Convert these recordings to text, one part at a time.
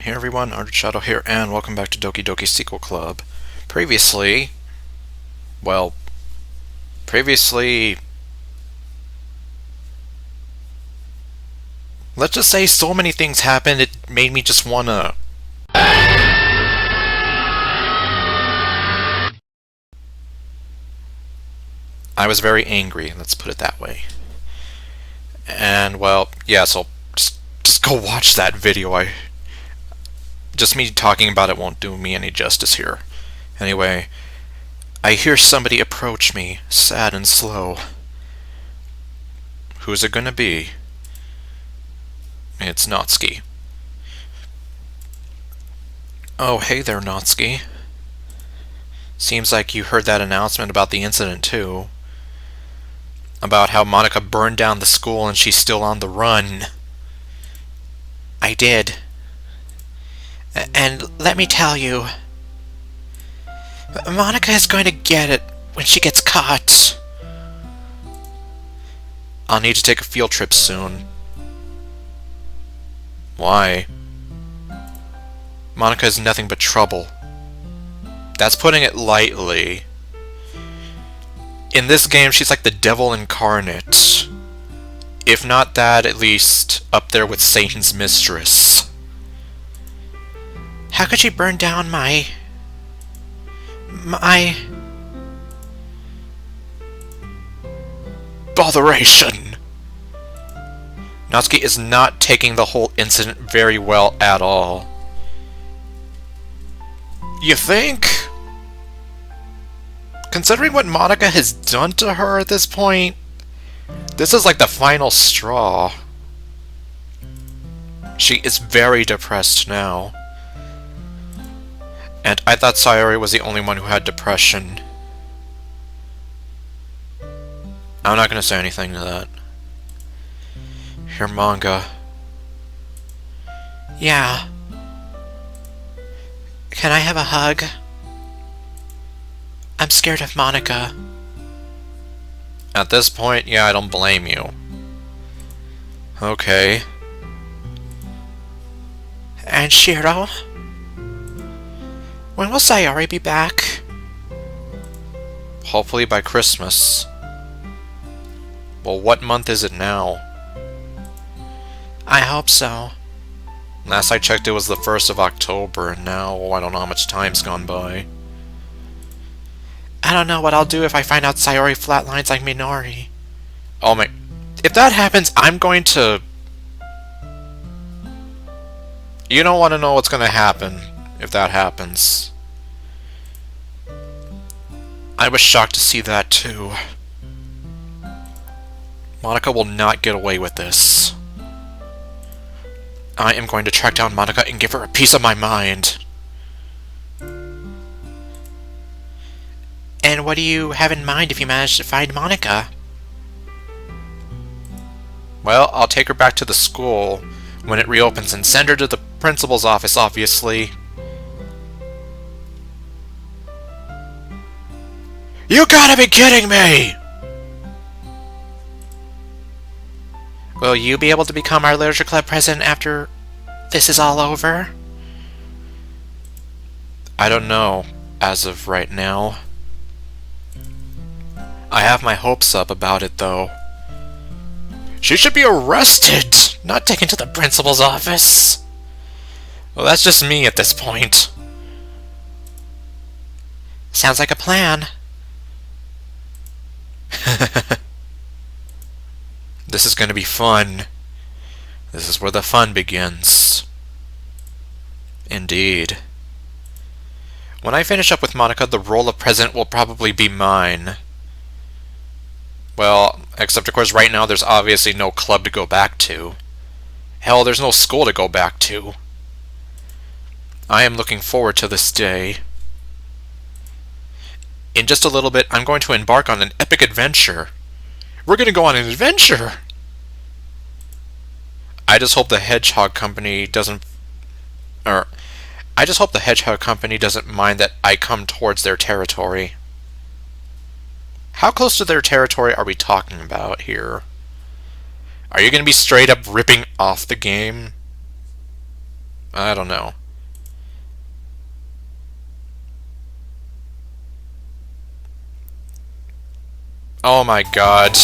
Hey everyone, ArdrethShadow here, and welcome back to Doki Doki Sequel Club. Previously, well, let's just say so many things happened, it made me just wanna... I was very angry, let's put it that way. And, well, yeah, so just go watch that video. Just me talking about it won't do me any justice here. Anyway, I hear somebody approach me, sad and slow. Who's it gonna be? It's Natsuki. Oh, hey there, Natsuki. Seems like you heard that announcement about the incident, too. About how Monika burned down the school and she's still on the run. I did. And let me tell you, Monika is going to get it when she gets caught. I'll need to take a field trip soon. Why? Monika is nothing but trouble. That's putting it lightly. In this game, she's like the devil incarnate. If not that, at least up there with Satan's mistress. How could she burn down my botheration? Natsuki is not taking the whole incident very well at all. You think? Considering what Monika has done to her at this point, this is like the final straw. She is very depressed now. And I thought Sayori was the only one who had depression. I'm not gonna say anything to that. Your manga. Yeah. Can I have a hug? I'm scared of Monika. At this point, yeah, I don't blame you. Okay. And Shiro? When will Sayori be back? Hopefully by Christmas. Well, what month is it now? I hope so. Last I checked, it was the 1st of October, and now I don't know how much time's gone by. I don't know what I'll do if I find out Sayori flatlines like Minori. Oh my... If that happens, I'm going to... You don't want to know what's going to happen if that happens. I was shocked to see that too. Monika will not get away with this. I am going to track down Monika and give her a piece of my mind. And what do you have in mind if you manage to find Monika? Well, I'll take her back to the school when it reopens and send her to the principal's office, obviously. You gotta be kidding me! Will you be able to become our literature club president after this is all over? I don't know, as of right now. I have my hopes up about it, though. She should be arrested, not taken to the principal's office. Well, that's just me at this point. Sounds like a plan. This is going to be fun. This is where the fun begins. Indeed. When I finish up with Monika, the role of president will probably be mine. Well, except of course right now there's obviously no club to go back to. Hell, there's no school to go back to. I am looking forward to this day. In just a little bit, I'm going to embark on an epic adventure. We're going to go on an adventure! I just hope the Hedgehog Company doesn't... I just hope the Hedgehog Company doesn't mind that I come towards their territory. How close to their territory are we talking about here? Are you going to be straight up ripping off the game? I don't know. Oh my god.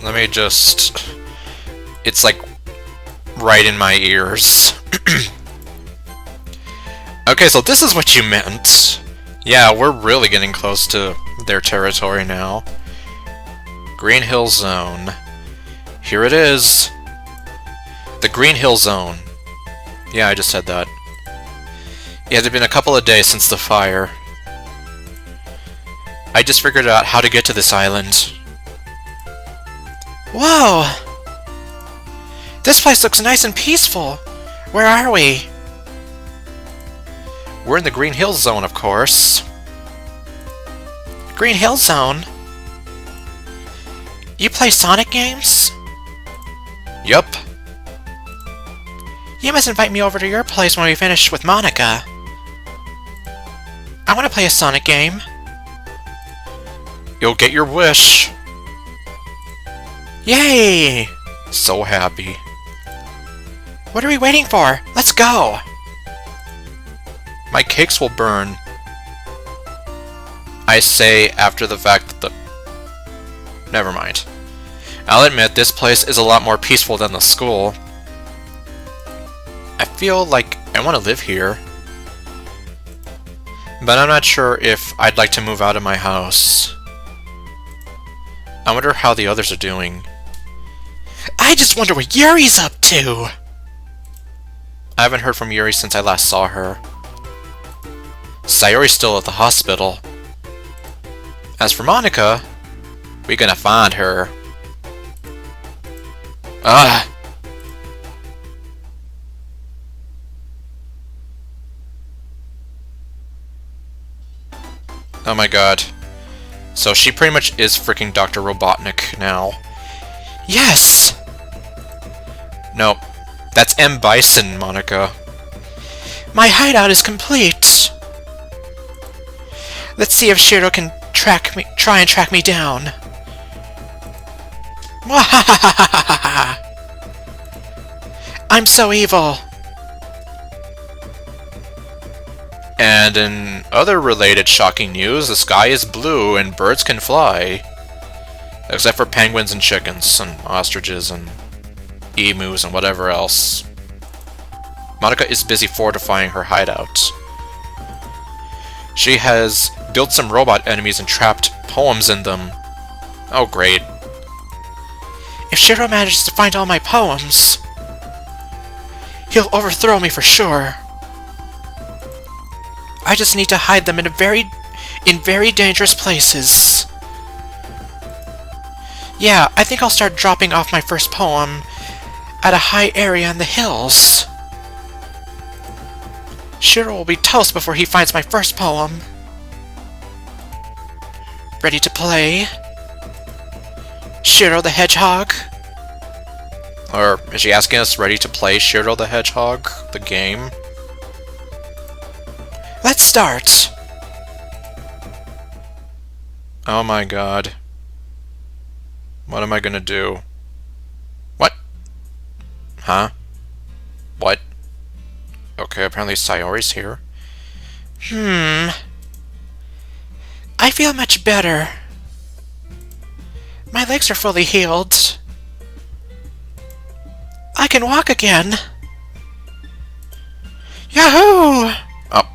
Let me just... It's like right in my ears. Okay, so this is what you meant. Yeah, we're really getting close to their territory now. Green Hill Zone. Here it is. The Green Hill Zone. Yeah, I just said that. Yeah, it had been a couple of days since the fire. I just figured out how to get to this island. Whoa! This place looks nice and peaceful. Where are we? We're in the Green Hill Zone, of course. Green Hill Zone? You play Sonic games? Yup. You must invite me over to your place when we finish with Monika. I want to play a Sonic game. You'll get your wish. Yay! So happy. What are we waiting for? Let's go! My cakes will burn. I say after the fact that the... Never mind. I'll admit, this place is a lot more peaceful than the school. I feel like I want to live here. But I'm not sure if I'd like to move out of my house. I wonder how the others are doing. I just wonder what Yuri's up to! I haven't heard from Yuri since I last saw her. Sayori's still at the hospital. As for Monika, we're gonna find her. Ah! Oh my god. So she pretty much is freaking Dr. Robotnik now. Yes! No, that's M. Bison, Monika. My hideout is complete! Let's see if Shiro can try and track me down. I'm so evil! And in other related shocking news, the sky is blue and birds can fly. Except for penguins and chickens and ostriches and emus and whatever else. Monika is busy fortifying her hideout. She has built some robot enemies and trapped poems in them. Oh great. If Shiro manages to find all my poems, he'll overthrow me for sure. I just need to hide them in very dangerous places. Yeah, I think I'll start dropping off my first poem at a high area in the hills. Shiro will be toast before he finds my first poem. Ready to play? Shiro the Hedgehog? Or is she asking us ready to play Shiro the Hedgehog, the game? Let's start! Oh my god. What am I gonna do? What? Huh? What? Okay, apparently Sayori's here. I feel much better. My legs are fully healed. I can walk again. Yahoo! Oh.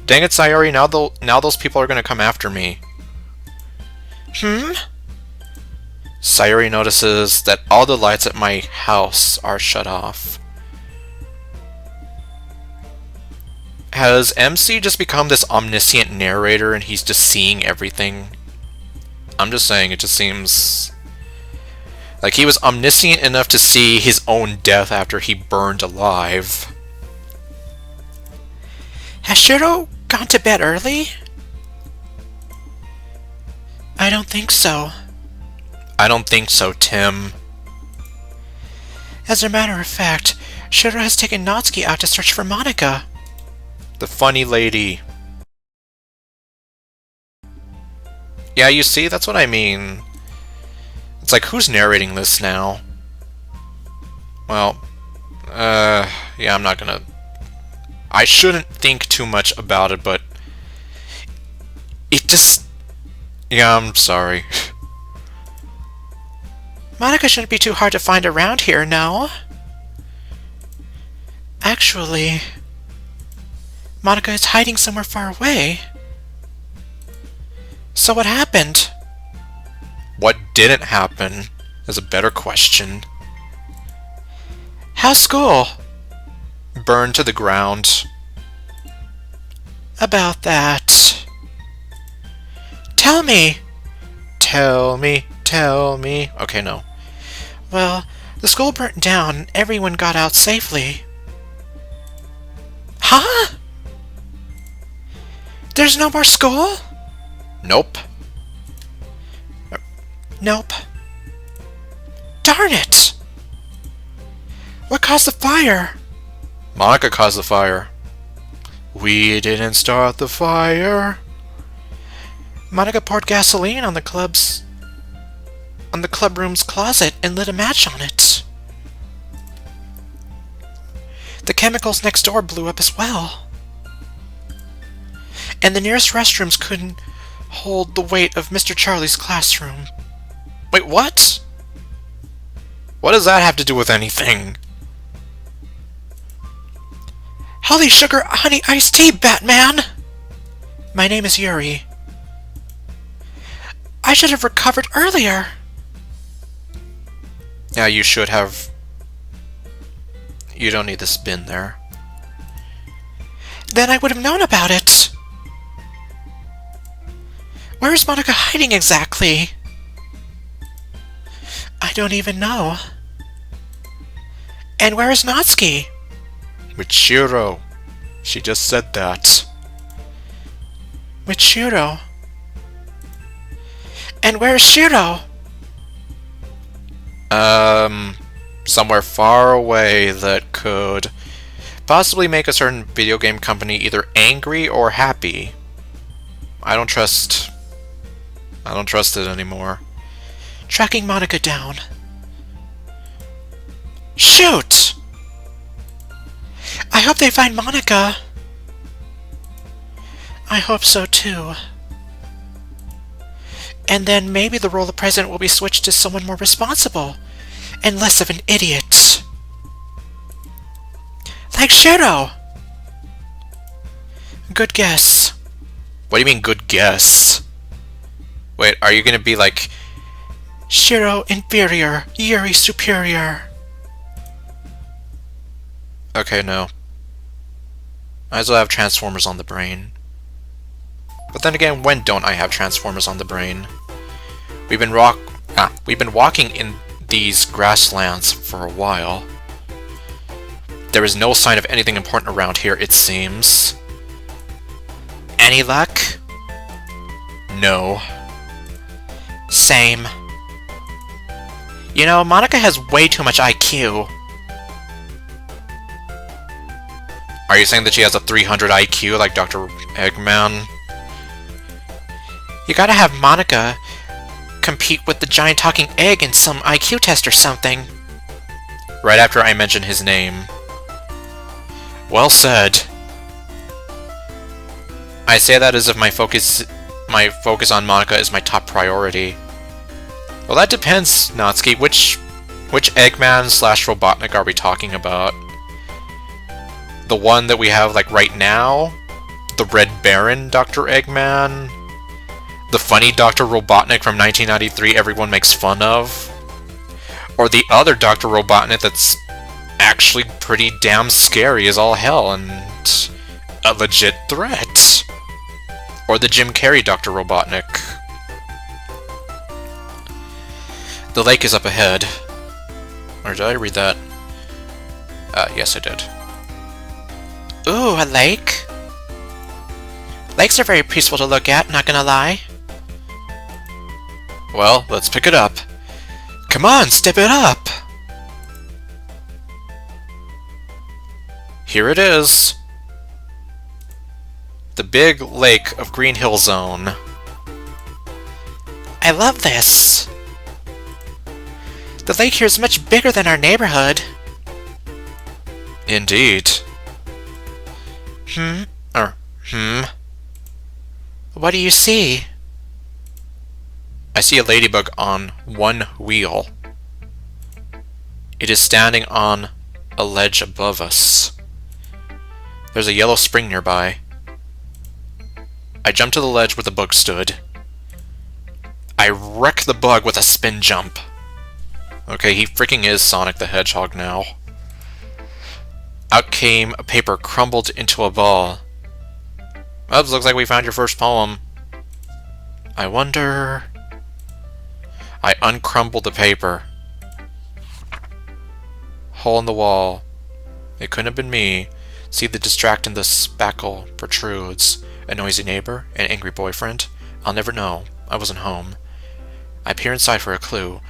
Dang it, Sayori, now those people are gonna come after me. Sayori notices that all the lights at my house are shut off. Has MC just become this omniscient narrator and he's just seeing everything? I'm just saying, it just seems like he was omniscient enough to see his own death after he burned alive. Has Shiro gone to bed early? I don't think so. I don't think so, Tim. As a matter of fact, Shiro has taken Natsuki out to search for Monika. The funny lady. Yeah, you see, that's what I mean. It's like, who's narrating this now? Well, yeah, I'm not gonna... I shouldn't think too much about it, but... It just... Yeah, I'm sorry. Monika shouldn't be too hard to find around here, no? Actually... Monika is hiding somewhere far away. So what happened? What didn't happen is a better question. How's school? Burned to the ground. About that... Tell me! Tell me, tell me. Okay, no. Well, the school burnt down and everyone got out safely. Huh? There's no more school? Nope. Nope. Darn it! What caused the fire? Monika caused the fire. We didn't start the fire. Monika poured gasoline on the club room's closet and lit a match on it. The chemicals next door blew up as well. And the nearest restrooms couldn't hold the weight of Mr. Charlie's classroom. Wait, what? What does that have to do with anything? Holy sugar honey iced tea, Batman! My name is Yuri. I should have recovered earlier. Yeah, you should have. You don't need this bin there. Then I would have known about it. Where is Monika hiding exactly? I don't even know. And where is Natsuki? With Shiro. She just said that. With Shiro. And where is Shiro? Somewhere far away that could possibly make a certain video game company either angry or happy. I don't trust it anymore. Tracking Monika down. Shoot! I hope they find Monika. I hope so too. And then maybe the role of president will be switched to someone more responsible and less of an idiot. Like Shiro! Good guess. What do you mean, good guess? Wait, are you gonna be like... Shiro inferior, Yuri superior. Okay, no. I as well have Transformers on the brain. But then again, when don't I have Transformers on the brain? We've been walking in these grasslands for a while. There is no sign of anything important around here, it seems. Any luck? No. Same. You know, Monika has way too much IQ. Are you saying that she has a 300 IQ like Dr. Eggman? You gotta have Monika compete with the giant talking egg in some IQ test or something. Right after I mention his name. Well said. I say that as if my focus on Monika is my top priority. Well, that depends, Natsuki. Which Eggman / Robotnik are we talking about? The one that we have, like, right now? The Red Baron Dr. Eggman? The funny Dr. Robotnik from 1993 everyone makes fun of? Or the other Dr. Robotnik that's actually pretty damn scary as all hell and a legit threat? Or the Jim Carrey Dr. Robotnik? The lake is up ahead. Or did I read that? Yes I did. Ooh, a lake? Lakes are very peaceful to look at, not gonna lie. Well, let's pick it up. Come on, step it up! Here it is. The big lake of Green Hill Zone. I love this. The lake here is much bigger than our neighborhood. Indeed. Hmm? What do you see? I see a ladybug on one wheel. It is standing on a ledge above us. There's a yellow spring nearby. I jump to the ledge where the bug stood. I wreck the bug with a spin jump. Okay, he freaking is Sonic the Hedgehog now. Out came a paper crumbled into a ball. Well, looks like we found your first poem. I wonder... I uncrumbled the paper. Hole in the wall. It couldn't have been me. See the distract in the spackle protrudes. A noisy neighbor? An angry boyfriend? I'll never know. I wasn't home. I peer inside for a clue.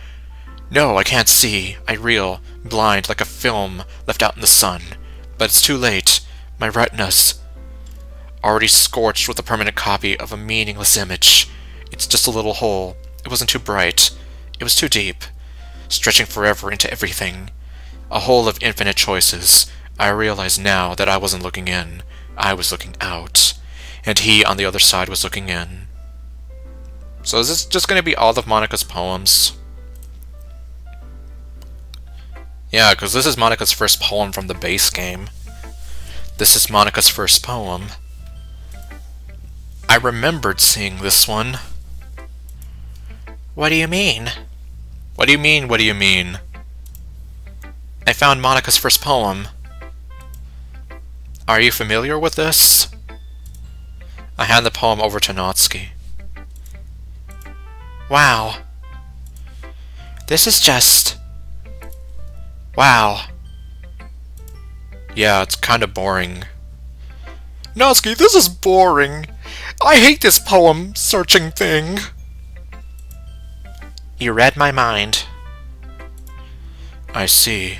No, I can't see. I reel, blind, like a film left out in the sun. But it's too late. My retinas already scorched with a permanent copy of a meaningless image. It's just a little hole. It wasn't too bright. It was too deep, stretching forever into everything. A hole of infinite choices. I realize now that I wasn't looking in. I was looking out. And he on the other side was looking in. So is this just going to be all of Monika's poems? Yeah, because this is Monika's first poem from the base game. This is Monika's first poem. I remembered seeing this one. What do you mean? What do you mean, what do you mean? I found Monika's first poem. Are you familiar with this? I hand the poem over to Natsuki. Wow. This is just... wow. Yeah, it's kind of boring. Natsuki, this is boring. I hate this poem searching thing. You read my mind. I see.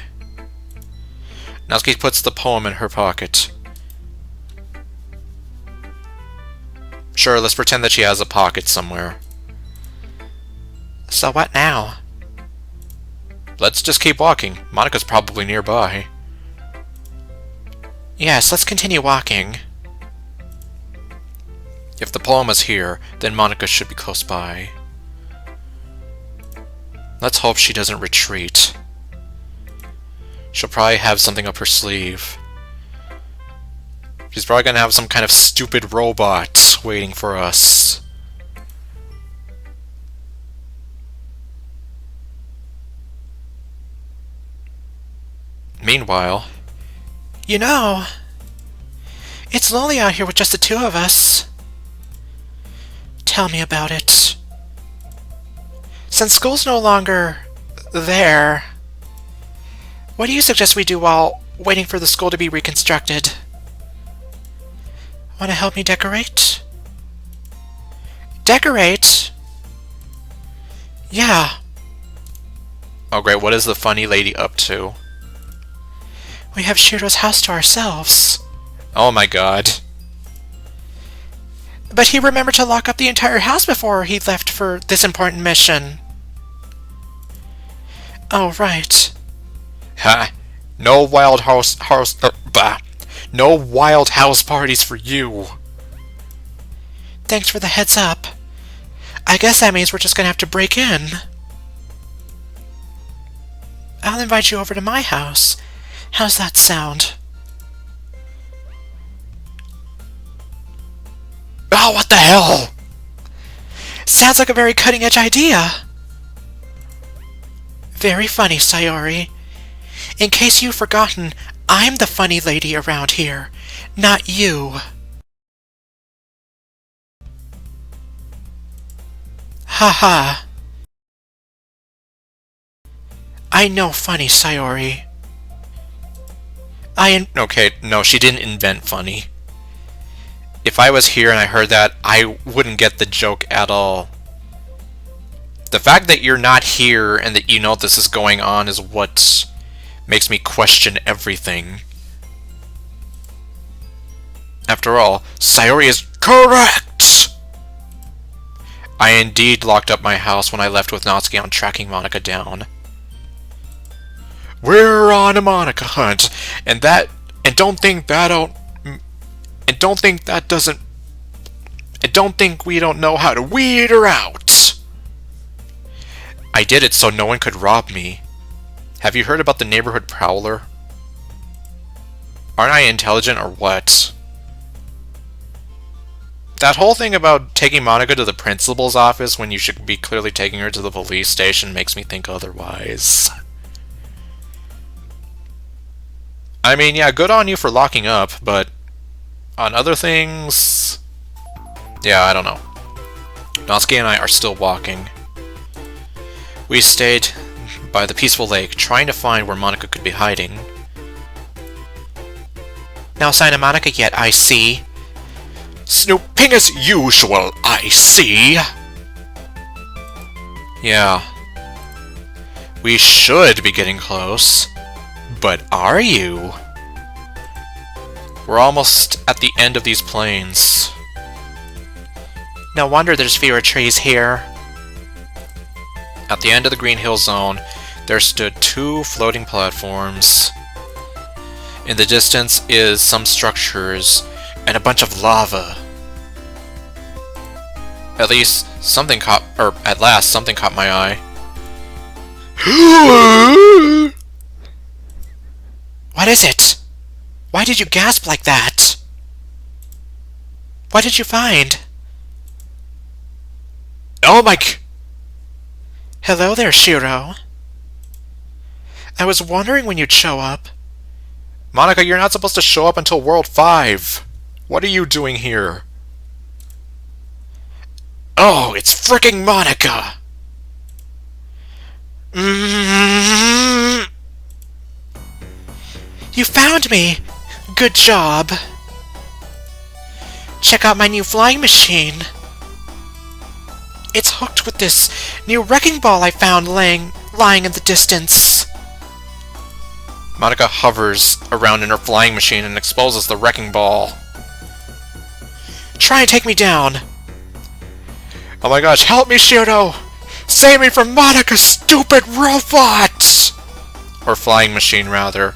Natsuki puts the poem in her pocket. Sure, let's pretend that she has a pocket somewhere. So what now? Let's just keep walking. Monika's probably nearby. Yes, let's continue walking. If the poem is here, then Monika should be close by. Let's hope she doesn't retreat. She'll probably have something up her sleeve. She's probably gonna have some kind of stupid robot waiting for us. Meanwhile... You know, it's lonely out here with just the two of us. Tell me about it. Since school's no longer there, what do you suggest we do while waiting for the school to be reconstructed? Want to help me decorate? Decorate? Yeah. Oh great, what is the funny lady up to? We have Shiro's house to ourselves. Oh my god. But he remembered to lock up the entire house before he left for this important mission. Oh, right. Ha! No wild no wild house parties for you. Thanks for the heads up. I guess that means we're just gonna have to break in. I'll invite you over to my house. How's that sound? Oh, what the hell? Sounds like a very cutting-edge idea. Very funny, Sayori. In case you've forgotten, I'm the funny lady around here, not you. Haha. I know funny, Sayori. Okay, no, she didn't invent funny. If I was here and I heard that, I wouldn't get the joke at all. The fact that you're not here and that you know this is going on is what makes me question everything. After all, Sayori is correct! I indeed locked up my house when I left with Natsuki on tracking Monika down. We're on a Monika hunt, and don't think we don't know how to weed her out. I did it so no one could rob me. Have you heard about the neighborhood prowler? Aren't I intelligent or what? That whole thing about taking Monika to the principal's office when you should be clearly taking her to the police station makes me think otherwise. I mean, yeah, good on you for locking up, but on other things... yeah, I don't know. Natsuki and I are still walking. We stayed by the peaceful lake, trying to find where Monika could be hiding. No sign of Monika yet, I see. Snooping as usual, I see. Yeah. We should be getting close. But are you? We're almost at the end of these plains. No wonder there's fewer trees here. At the end of the Green Hill Zone, there stood 2 floating platforms. In the distance is some structures and a bunch of lava. At last, something caught my eye. What is it? Why did you gasp like that? What did you find? Oh my... Hello there, Shiro. I was wondering when you'd show up. Monika, you're not supposed to show up until World 5. What are you doing here? Oh, it's fricking Monika! You found me! Good job. Check out my new flying machine. It's hooked with this new wrecking ball I found lying in the distance. Monika hovers around in her flying machine and exposes the wrecking ball. Try and take me down. Oh my gosh, help me, Shiro! Save me from Monika, stupid robot! Or flying machine, rather.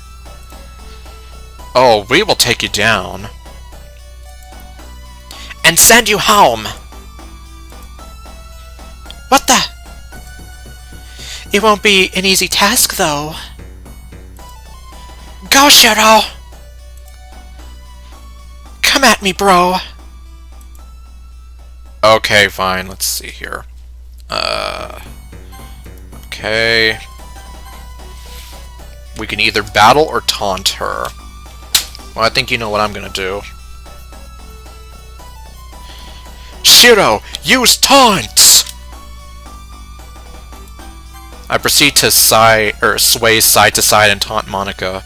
Oh, we will take you down. And send you home. What the? It won't be an easy task, though. Go, Shiro! Come at me, bro. Okay, fine. Let's see here. Okay. We can either battle or taunt her. Well, I think you know what I'm gonna do. Shiro, use taunt! I proceed to sway side to side and taunt Monika.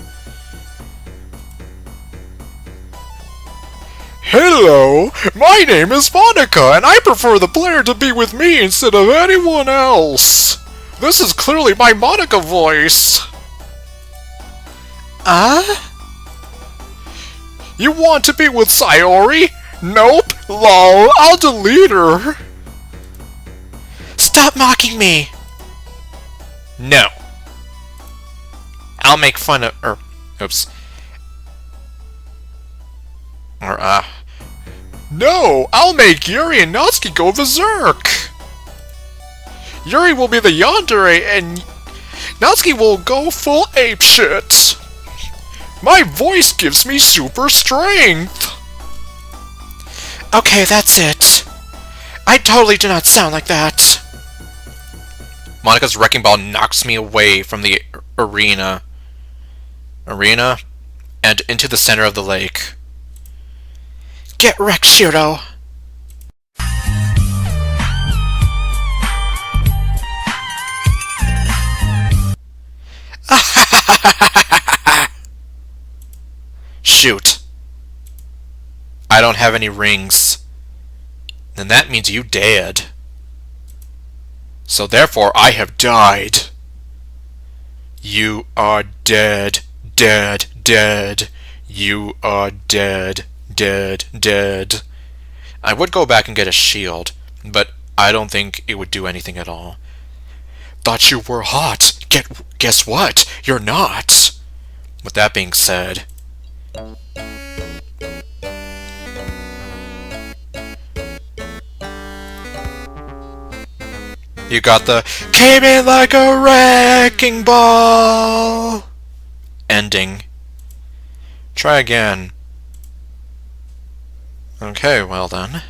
Hello, my name is Monika, and I prefer the player to be with me instead of anyone else. This is clearly my Monika voice. You want to be with Sayori? Nope, lol, I'll delete her. Stop mocking me. No. I'll make fun of, oops. No, I'll make Yuri and Natsuki go berserk. Yuri will be the yandere, and Natsuki will go full apeshit. My voice gives me super strength. Okay, that's it. I totally do not sound like that. Monika's wrecking ball knocks me away from the arena and into the center of the lake. Get wrecked, Shiro. Shoot. I don't have any rings. Then that means you dead. So therefore I have died. You are dead, dead, dead. You are dead, dead, dead. I would go back and get a shield, but I don't think it would do anything at all. Thought you were hot. Guess what? You're not. With that being said, you got the came in like a wrecking ball ending. Try again. Okay, well then.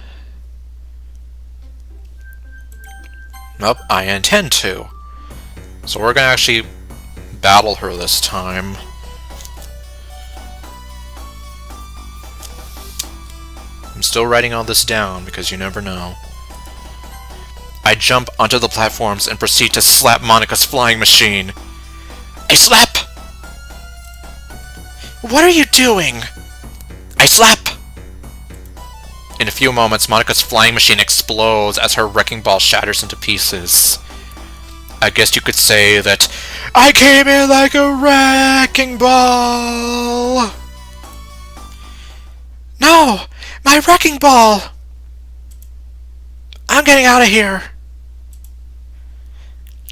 Nope, I intend to. So we're gonna actually battle her this time. I'm still writing all this down because you never know. I jump onto the platforms and proceed to slap Monika's flying machine. I slap! What are you doing? I slap! In a few moments, Monika's flying machine explodes as her wrecking ball shatters into pieces. I guess you could say that I came in like a wrecking ball! No! My wrecking ball! I'm getting out of here!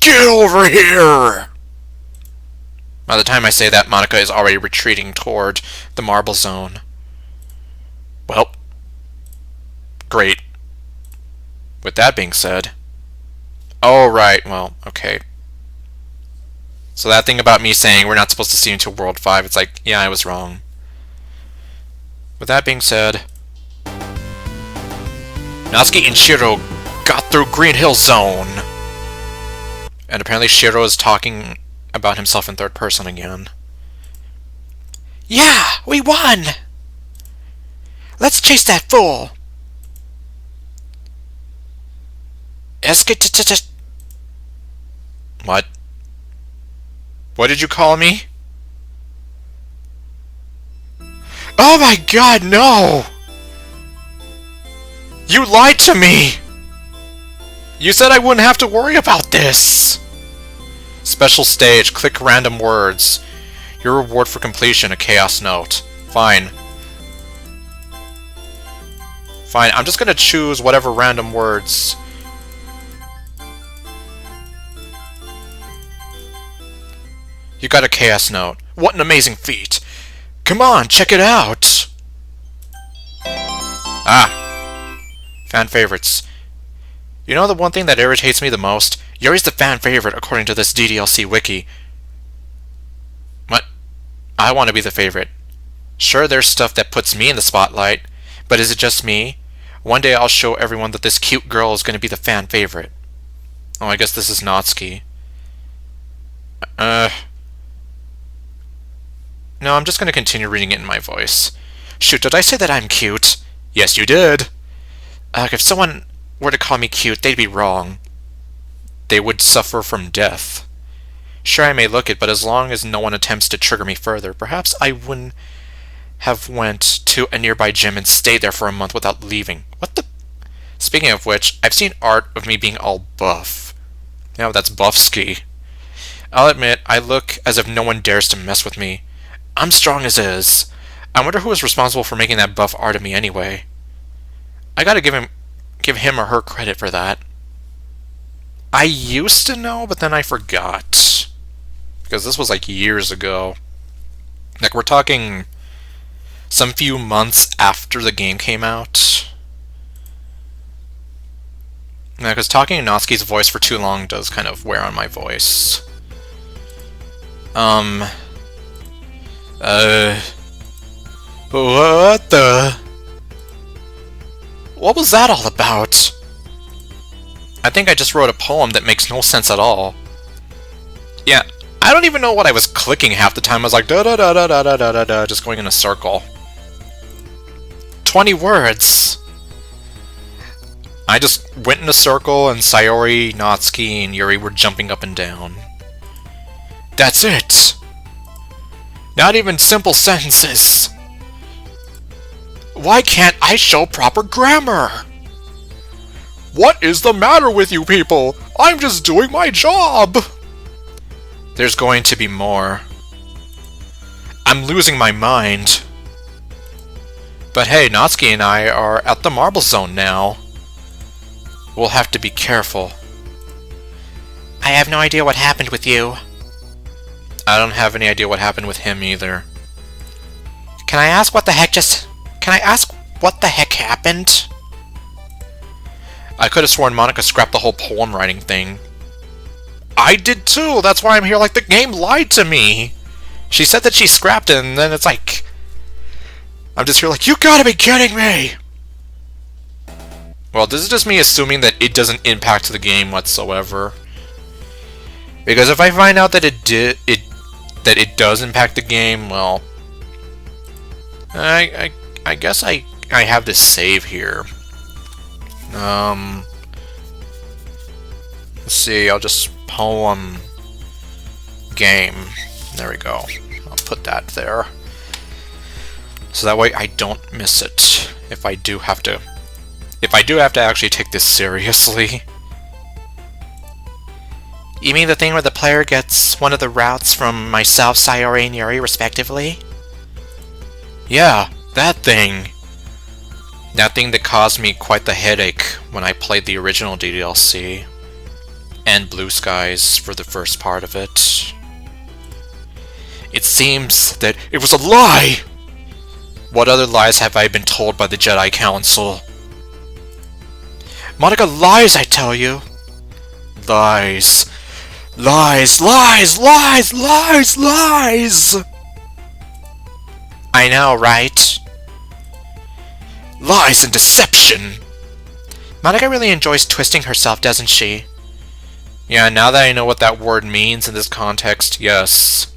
Get over here! By the time I say that, Monika is already retreating toward the marble zone. Well, great. With that being said... Oh, right, well, okay. So that thing about me saying we're not supposed to see into World 5, it's like, yeah, I was wrong. With that being said... Natsuki and Shiro got through Green Hill Zone! And apparently Shiro is talking about himself in third person again. Yeah, we won! Let's chase that fool! What? What did you call me? Oh my god, no! You lied to me! You said I wouldn't have to worry about this! Special stage, click random words. Your reward for completion, a chaos note. Fine. Fine, I'm just gonna choose whatever random words. You got a chaos note. What an amazing feat! Come on, check it out! Ah! Fan favorites. You know the one thing that irritates me the most? Yuri's the fan favorite according to this DDLC wiki. What? I want to be the favorite. Sure, there's stuff that puts me in the spotlight, but is it just me? One day I'll show everyone that this cute girl is going to be the fan favorite. Oh, I guess this is Natsuki. No, I'm just going to continue reading it in my voice. Shoot, did I say that I'm cute? Yes, you did! If someone were to call me cute, they'd be wrong. They would suffer from death. Sure, I may look it, but as long as no one attempts to trigger me further, perhaps I wouldn't have went to a nearby gym and stayed there for a month without leaving. What the... Speaking of which, I've seen art of me being all buff. Yeah, that's buffski. I'll admit, I look as if no one dares to mess with me. I'm strong as is. I wonder who is responsible for making that buff art of me anyway. I gotta give him or her credit for that. I used to know, but then I forgot. Because this was like years ago. Like, we're talking some few months after the game came out. Now, because talking in Natsuki's voice for too long does kind of wear on my voice. What the... What was that all about? I think I just wrote a poem that makes no sense at all. Yeah, I don't even know what I was clicking half the time. I was like, da-da-da-da-da-da-da-da, just going in a circle. 20 words! I just went in a circle, and Sayori, Natsuki, and Yuri were jumping up and down. That's it! Not even simple sentences! Why can't I show proper grammar? What is the matter with you people? I'm just doing my job! There's going to be more. I'm losing my mind. But hey, Natsuki and I are at the Marble Zone now. We'll have to be careful. I have no idea what happened with you. I don't have any idea what happened with him either. Can I ask what the heck happened? I could have sworn Monika scrapped the whole poem writing thing. I did too! That's why I'm here, like, the game lied to me! She said that she scrapped it, and then it's like... I'm just here like, you gotta be kidding me! Well, this is just me assuming that it doesn't impact the game whatsoever. Because if I find out that it does impact the game, well... I guess I have this save here. Let's see, I'll just poem game. There we go. I'll put that there. So that way I don't miss it if I do have to actually take this seriously. You mean the thing where the player gets one of the routes from myself, Sayori, and Yuri, respectively? Yeah, that thing. That thing that caused me quite the headache when I played the original DLC. And Blue Skies for the first part of it. It seems that it was a lie! What other lies have I been told by the Jedi Council? Monika lies, I tell you! Lies. Lies, lies, lies, lies, lies! I know, right? Lies and deception! Monika really enjoys twisting herself, doesn't she? Yeah, now that I know what that word means in this context, yes.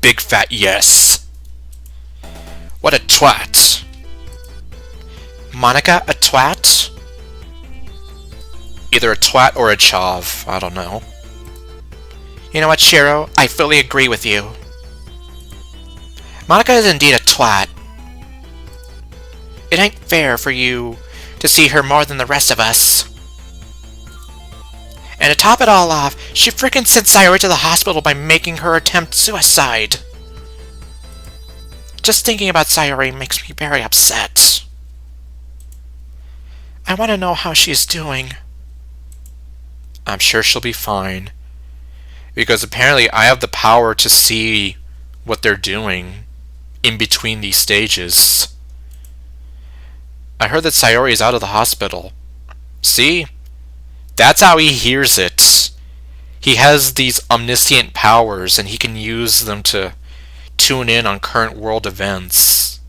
Big fat yes. What a twat. Monika, a twat? Either a twat or a chav, I don't know. You know what, Shiro? I fully agree with you. Monika is indeed a twat. It ain't fair for you to see her more than the rest of us. And to top it all off, she frickin' sent Sayori to the hospital by making her attempt suicide. Just thinking about Sayori makes me very upset. I want to know how she's doing. I'm sure she'll be fine. Because apparently I have the power to see what they're doing in between these stages. I heard that Sayori is out of the hospital. See? That's how he hears it. He has these omniscient powers and he can use them to tune in on current world events.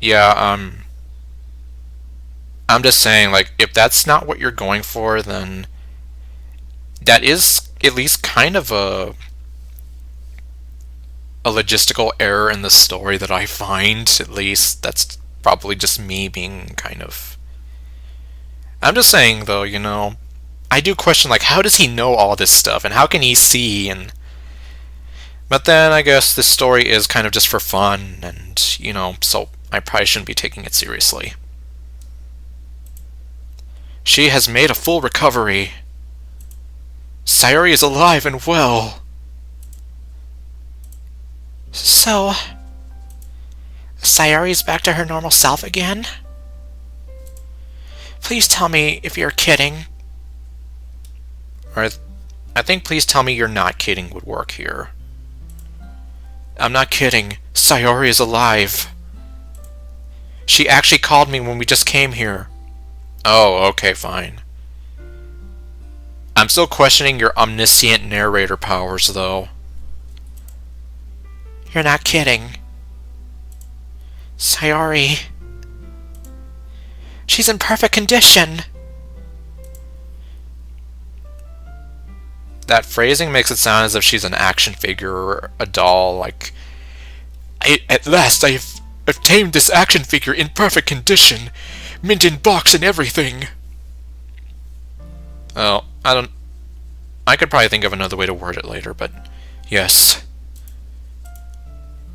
Yeah, I'm just saying, like, if that's not what you're going for, then that is at least kind of a logistical error in the story that I find. At least that's probably just me being kind of... I'm just saying, though, you know, I do question, like, how does he know all this stuff, and how can he see, and... But then, I guess this story is kind of just for fun, and, you know, so I probably shouldn't be taking it seriously. She has made a full recovery. Sayori is alive and well. So... Sayori's back to her normal self again? Please tell me if you're kidding. Or I think please tell me you're not kidding would work here. I'm not kidding. Sayori is alive. She actually called me when we just came here. Oh, okay, fine. I'm still questioning your omniscient narrator powers, though. You're not kidding. Sayori... She's in perfect condition. That phrasing makes it sound as if she's an action figure or a doll, like... At last I have obtained this action figure in perfect condition, mint in box and everything. Oh, I could probably think of another way to word it later, but yes.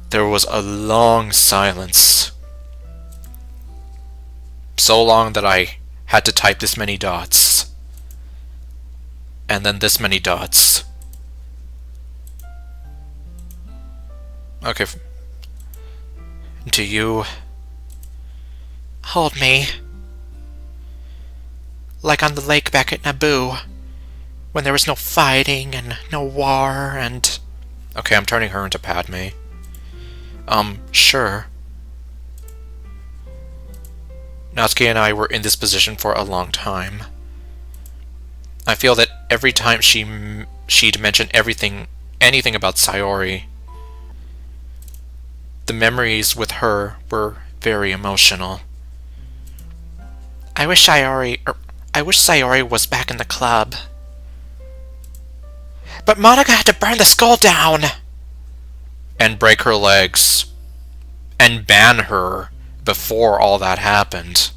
There was a long silence. So long that I had to type this many dots. And then this many dots. Okay. Do you... Hold me. Like on the lake back at Naboo. when there was no fighting and no war and... Okay, I'm turning her into Padme. Sure. Natsuki and I were in this position for a long time. I feel that every time she'd mention anything about Sayori, the memories with her were very emotional. I wish Sayori was back in the club. But Monika had to burn the skull down! And break her legs. And ban her before all that happened.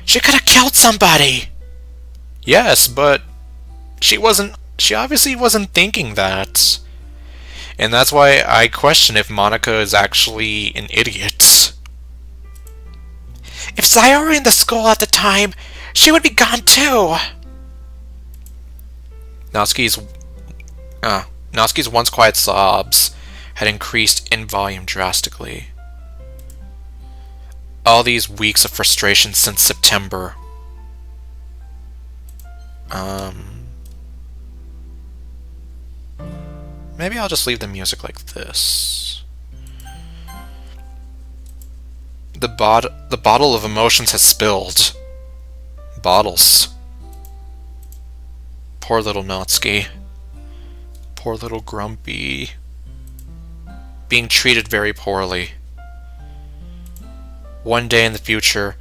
She could have killed somebody! Yes, but she obviously wasn't thinking that. And that's why I question if Monika is actually an idiot. If Sayori in the skull at the time, she would be gone too! Natsuki's once quiet sobs had increased in volume drastically. All these weeks of frustration since September. Maybe I'll just leave the music like this. The bottle of emotions has spilled. Bottles. Poor little Natsuki. Poor little Grumpy. Being treated very poorly. One day in the future,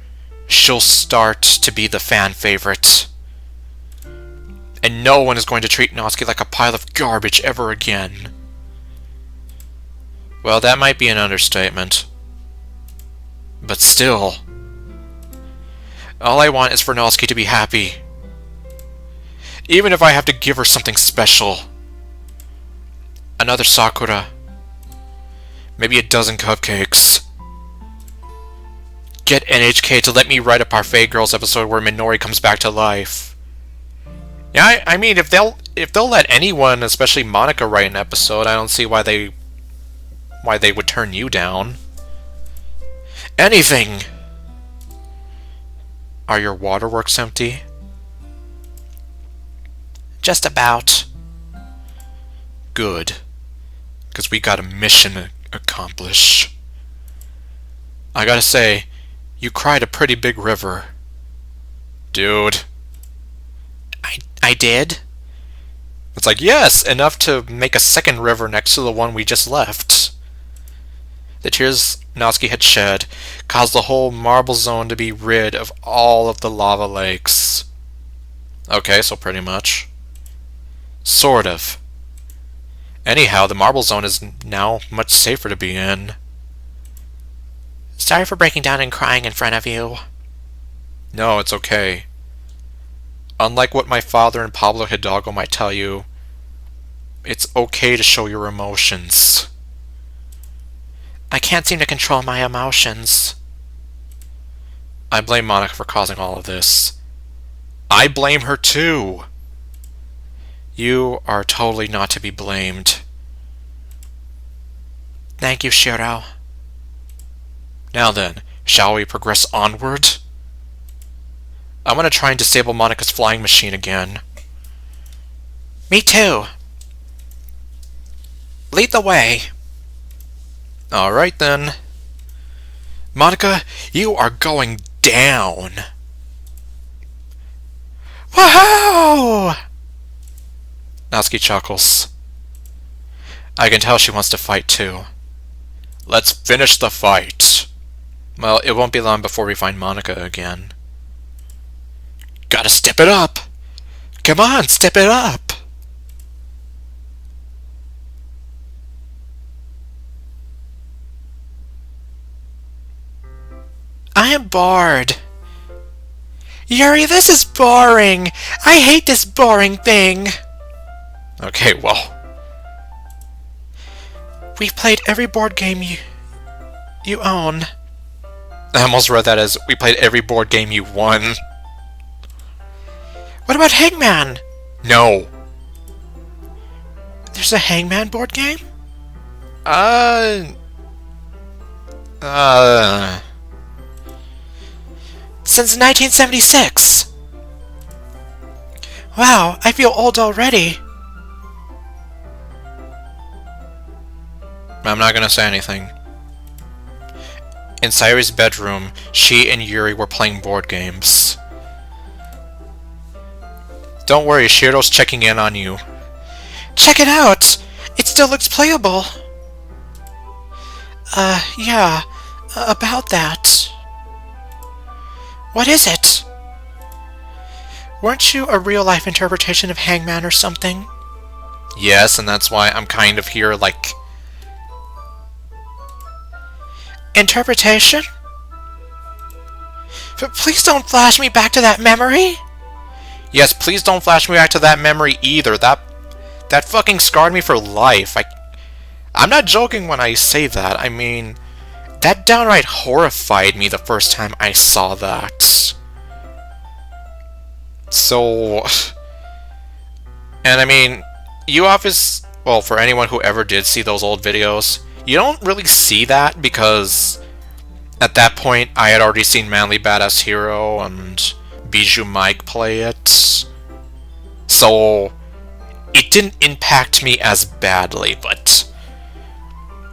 she'll start to be the fan favorite. And no one is going to treat Natsuki like a pile of garbage ever again. Well, that might be an understatement. But still. All I want is for Natsuki to be happy. Even if I have to give her something special. Another Sakura. Maybe a dozen cupcakes. Get NHK to let me write a Parfait Girls episode where Minori comes back to life. Yeah, I mean, if they'll let anyone, especially Monika, write an episode, I don't see why they would turn you down. Anything! Are your waterworks empty? Just about. Good. Because we got a mission accomplished. I gotta say, you cried a pretty big river. Dude. I did? It's like, yes, enough to make a second river next to the one we just left. The tears Natsuki had shed caused the whole marble zone to be rid of all of the lava lakes. Okay, so pretty much. Sort of. Anyhow, the marble zone is now much safer to be in. Sorry for breaking down and crying in front of you. No, it's okay. Unlike what my father and Pablo Hidalgo might tell you, it's okay to show your emotions. I can't seem to control my emotions. I blame Monika for causing all of this. I blame her too. You are totally not to be blamed. Thank you, Shiro. Now then, shall we progress onward? I'm gonna try and disable Monika's flying machine again. Me too. Lead the way. Alright then. Monika, you are going down. Woohoo! Natsuki chuckles. I can tell she wants to fight too. Let's finish the fight. Well, it won't be long before we find Monika again. Gotta step it up! Come on, step it up! I am bored. Yuri, this is boring. I hate this boring thing. Okay, well. We've played every board game you own. I almost read that as, we played every board game you won. What about Hangman? No. There's a Hangman board game? Since 1976. Wow, I feel old already. I'm not gonna say anything. In Sayori's bedroom, she and Yuri were playing board games. Don't worry, Shiro's checking in on you. Check it out! It still looks playable. Yeah, about that. What is it? Weren't you a real-life interpretation of Hangman or something? Yes, and that's why I'm kind of here, like... Interpretation? But please don't flash me back to that memory! Yes, please don't flash me back to that memory either. That fucking scarred me for life. I'm not joking when I say that. I mean, that downright horrified me the first time I saw that. So... And I mean, you obviously... Well, for anyone who ever did see those old videos, you don't really see that because at that point I had already seen Manly Badass Hero and Bijou Mike play it. So it didn't impact me as badly, but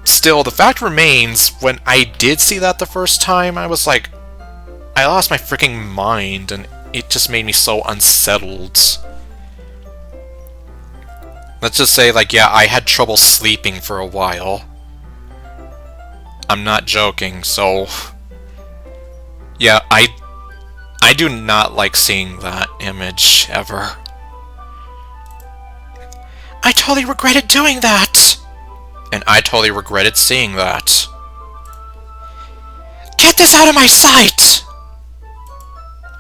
still, the fact remains, when I did see that the first time, I was like, I lost my freaking mind, and it just made me so unsettled. Let's just say, like, yeah, I had trouble sleeping for a while. I'm not joking, so... Yeah, I do not like seeing that image, ever. I totally regretted doing that! And I totally regretted seeing that. Get this out of my sight!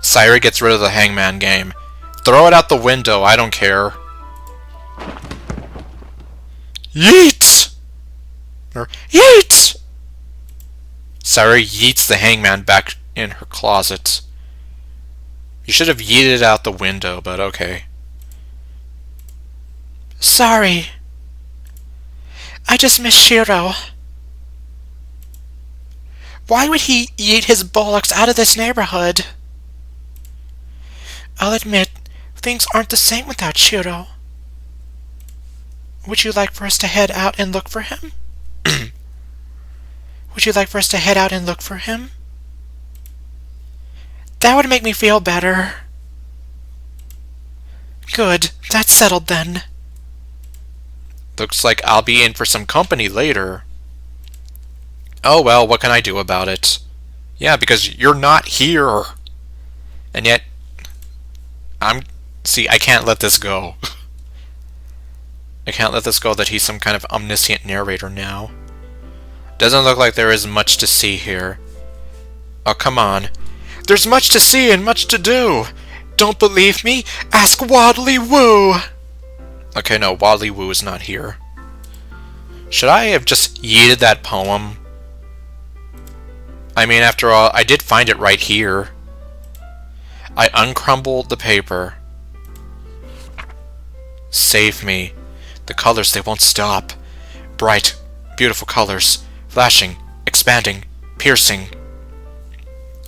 Sayori gets rid of the Hangman game. Throw it out the window, I don't care. Yeet! Or, yeet! Sayori yeets the Hangman back in her closet. You should have yeeted it out the window, but okay. Sorry. I just miss Shiro. Why would he yeet his bollocks out of this neighborhood? I'll admit, things aren't the same without Shiro. Would you like for us to head out and look for him? Would you like for us to head out and look for him? That would make me feel better. Good, that's settled then. Looks like I'll be in for some company later. Oh well, what can I do about it? Yeah, because you're not here. And yet... See, I can't let this go. I can't let this go that he's some kind of omniscient narrator now. Doesn't look like there is much to see here. Oh, come on. There's much to see and much to do. Don't believe me? Ask Wadley Woo! Okay, no, Wadley Woo is not here. Should I have just yeeted that poem? I mean, after all, I did find it right here. I uncrumbled the paper. Save me. The colors, they won't stop. Bright, beautiful colors. Flashing, expanding, piercing.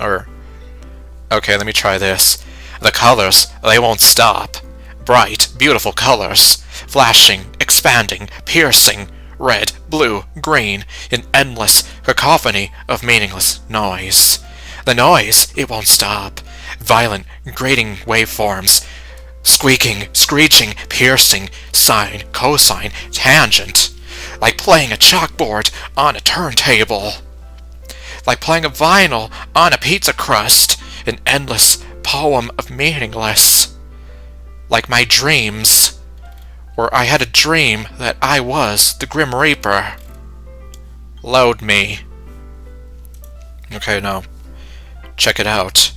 Okay, let me try this. The colors, they won't stop. Bright, beautiful colors. Flashing, expanding, piercing. Red, blue, green, an endless cacophony of meaningless noise. The noise, it won't stop. Violent, grating waveforms. Squeaking, screeching, piercing, sine, cosine, tangent. Like playing a chalkboard on a turntable. Like playing a vinyl on a pizza crust. An endless poem of meaningless. Like my dreams. Where I had a dream that I was the Grim Reaper. Load me. Okay, now. Check it out.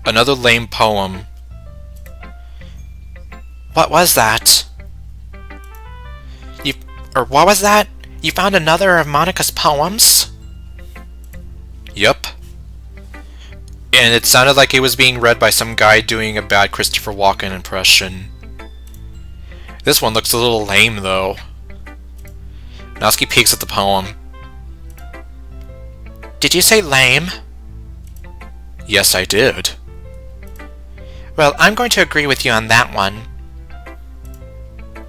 Another lame poem. What was that? What was that? You found another of Monika's poems? Yup. And it sounded like it was being read by some guy doing a bad Christopher Walken impression. This one looks a little lame, though. Natsuki peeks at the poem. Did you say lame? Yes, I did. Well, I'm going to agree with you on that one.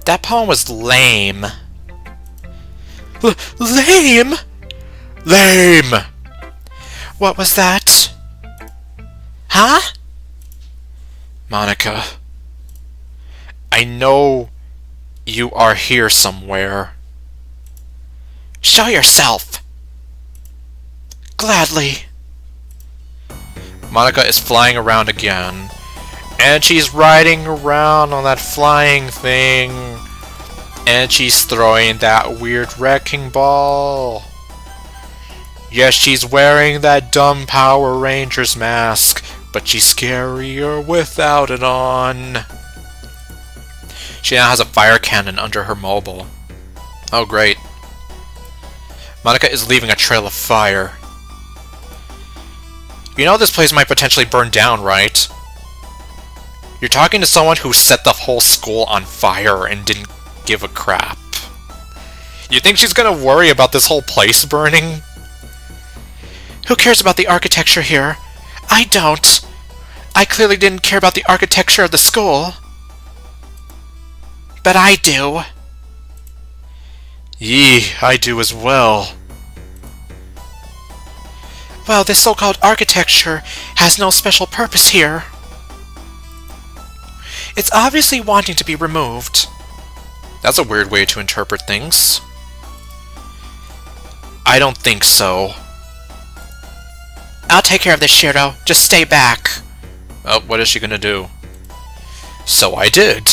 That poem was lame. Lame? Lame! What was that? Huh? Monika, I know you are here somewhere. Show yourself. Gladly. Monika is flying around again, and she's riding around on that flying thing, and she's throwing that weird wrecking ball. Yes, she's wearing that dumb Power Rangers mask, but she's scarier without it on. She now has a fire cannon under her mobile. Oh, great. Monika is leaving a trail of fire. You know this place might potentially burn down, right? You're talking to someone who set the whole school on fire and didn't give a crap. You think she's gonna worry about this whole place burning? Who cares about the architecture here? I don't. I clearly didn't care about the architecture of the school. But I do. Yee, I do as well. Well, this so-called architecture has no special purpose here. It's obviously wanting to be removed. That's a weird way to interpret things. I don't think so. I'll take care of this, Shiro. Just stay back. Oh, what is she gonna do? So I did.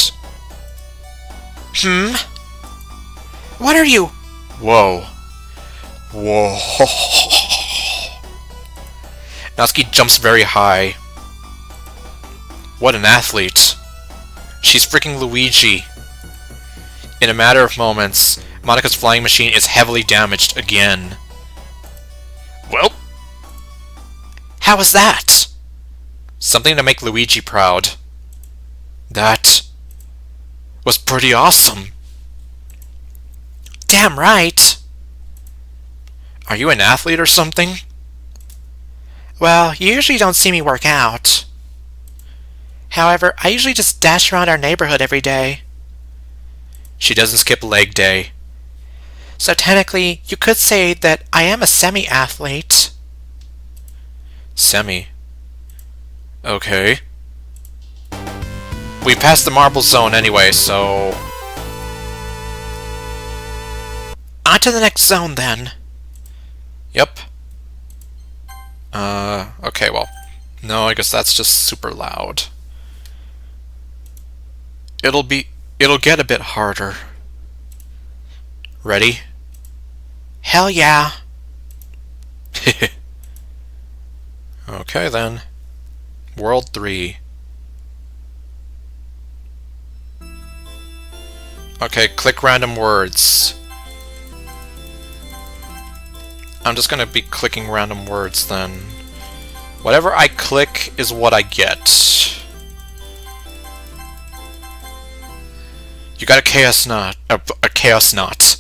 What are you? Whoa. Whoa. Natsuki jumps very high. What an athlete. She's freaking Luigi. In a matter of moments, Monika's flying machine is heavily damaged again. Well, How was that? something to make Luigi proud. That was pretty awesome. Damn right. Are you an athlete or something? Well, you usually don't see me work out. However, I usually just dash around our neighborhood every day. She doesn't skip leg day. So technically, you could say that I am a semi-athlete. Semi. Okay. We passed the marble zone anyway, so... On to the next zone, then. Yep. Okay, well. No, I guess that's just super loud. It'll get a bit harder. Ready? Hell yeah. Okay, then. World 3. Okay, click random words. I'm just gonna be clicking random words then. Whatever I click is what I get. You got a chaos knot. A chaos knot.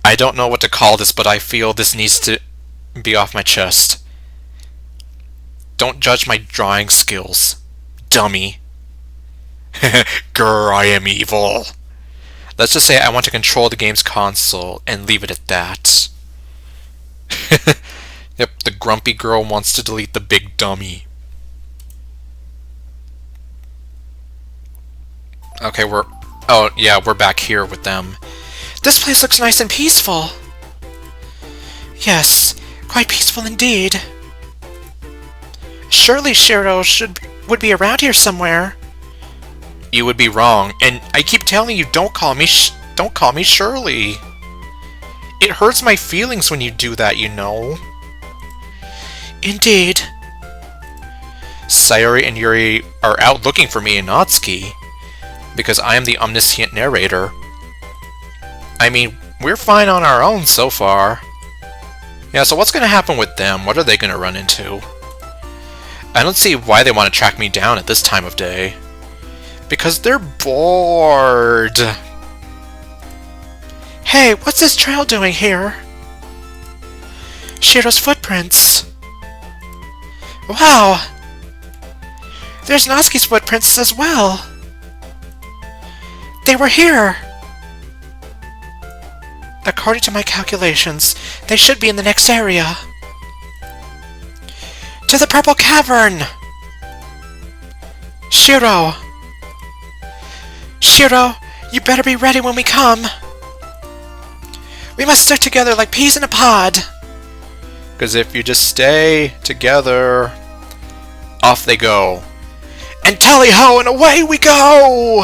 I don't know what to call this, but I feel this needs to be off my chest. Don't judge my drawing skills, dummy. Grr, I am evil. Let's just say I want to control the game's console and leave it at that. Yep, the grumpy girl wants to delete the big dummy. Okay, we're back here with them. This place looks nice and peaceful. Yes, quite peaceful indeed. Surely Shiro would be around here somewhere. You would be wrong, and I keep telling you, don't call me Shirley. It hurts my feelings when you do that, you know. Indeed. Sayori and Yuri are out looking for me and Natsuki, because I am the omniscient narrator. I mean, we're fine on our own so far. Yeah, so what's gonna happen with them? What are they gonna run into? I don't see why they want to track me down at this time of day. Because they're bored. Hey, what's this trail doing here? Shiro's footprints. Wow! There's Natsuki's footprints as well. They were here. According to my calculations, they should be in the next area. To the Purple Cavern! Shiro! Shiro, you better be ready when we come. We must stick together like peas in a pod. Because if you just stay together, off they go. And tally-ho, and away we go!